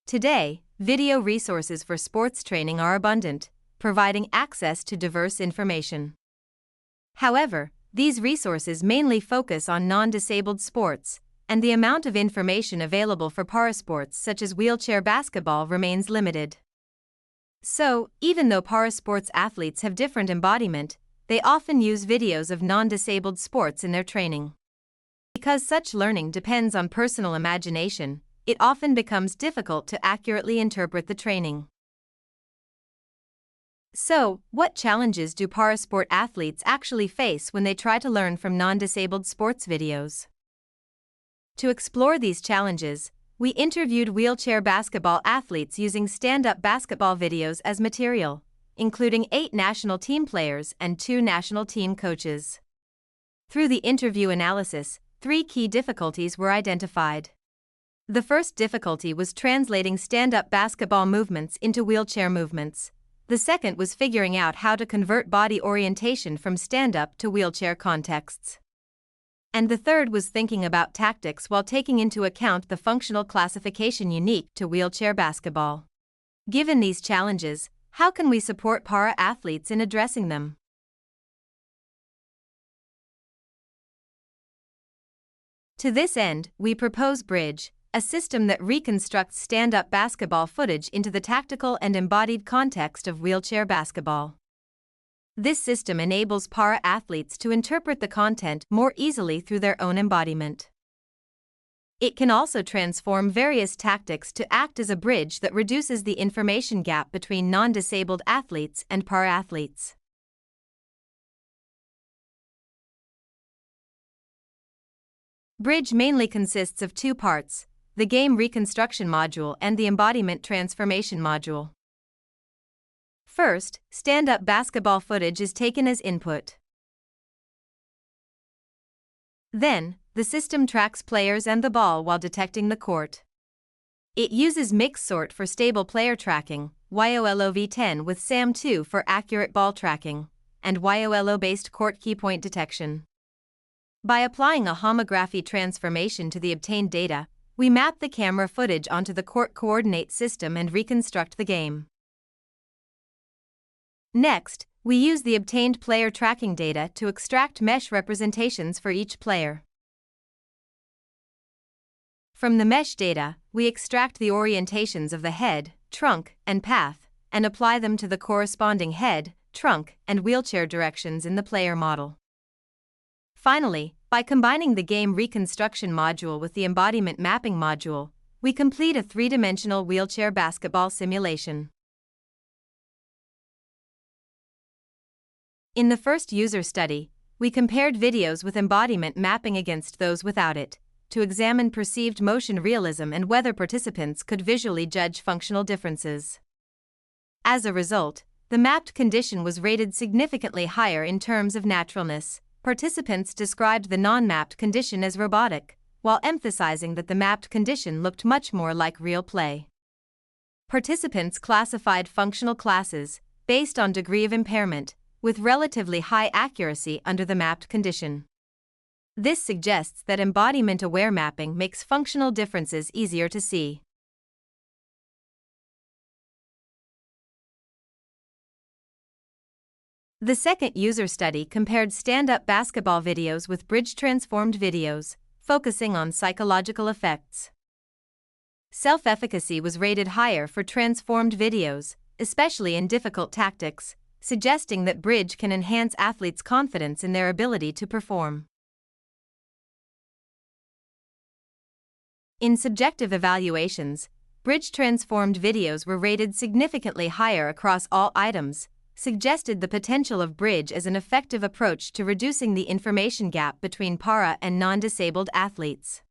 Today, video resources for sports training are abundant, providing access to diverse information. However, these resources mainly focus on non-disabled sports, and the amount of information available for parasports such as wheelchair basketball remains limited. So, even though parasports athletes have different embodiment, they often use videos of non-disabled sports in their training. Because such learning depends on personal imagination, it often becomes difficult to accurately interpret the training. So, what challenges do parasport athletes actually face when they try to learn from non-disabled sports videos? To explore these challenges, we interviewed wheelchair basketball athletes using stand-up basketball videos as material, including 8 national team players and 2 national team coaches. Through the interview analysis, 3 key difficulties were identified. The first difficulty was translating stand-up basketball movements into wheelchair movements. The second was figuring out how to convert body orientation from stand-up to wheelchair contexts. And the third was thinking about tactics while taking into account the functional classification unique to wheelchair basketball. Given these challenges, how can we support para-athletes in addressing them? To this end, we propose Bridge, a system that reconstructs stand-up basketball footage into the tactical and embodied context of wheelchair basketball. This system enables para-athletes to interpret the content more easily through their own embodiment. It can also transform various tactics to act as a bridge that reduces the information gap between non-disabled athletes and para-athletes. Bridge mainly consists of 2 parts: the game reconstruction module and the embodiment transformation module. First, stand-up basketball footage is taken as input. Then, the system tracks players and the ball while detecting the court. It uses MixSort for stable player tracking, YOLOv10 with SAM2 for accurate ball tracking, and YOLO-based court keypoint detection. By applying a homography transformation to the obtained data, we map the camera footage onto the court coordinate system and reconstruct the game. Next, we use the obtained player tracking data to extract mesh representations for each player. From the mesh data, we extract the orientations of the head, trunk, and path, and apply them to the corresponding head, trunk, and wheelchair directions in the player model. Finally, by combining the game reconstruction module with the embodiment mapping module, we complete a 3-dimensional wheelchair basketball simulation. In the first user study, we compared videos with embodiment mapping against those without it, to examine perceived motion realism and whether participants could visually judge functional differences. As a result, the mapped condition was rated significantly higher in terms of naturalness. Participants described the non-mapped condition as robotic, while emphasizing that the mapped condition looked much more like real play. Participants classified functional classes, based on degree of impairment, with relatively high accuracy under the mapped condition. This suggests that embodiment-aware mapping makes functional differences easier to see. The second user study compared stand-up basketball videos with bridge-transformed videos, focusing on psychological effects. Self-efficacy was rated higher for transformed videos, especially in difficult tactics, suggesting that bridge can enhance athletes' confidence in their ability to perform. In subjective evaluations, bridge-transformed videos were rated significantly higher across all items, suggested the potential of bridge as an effective approach to reducing the information gap between para and non-disabled athletes.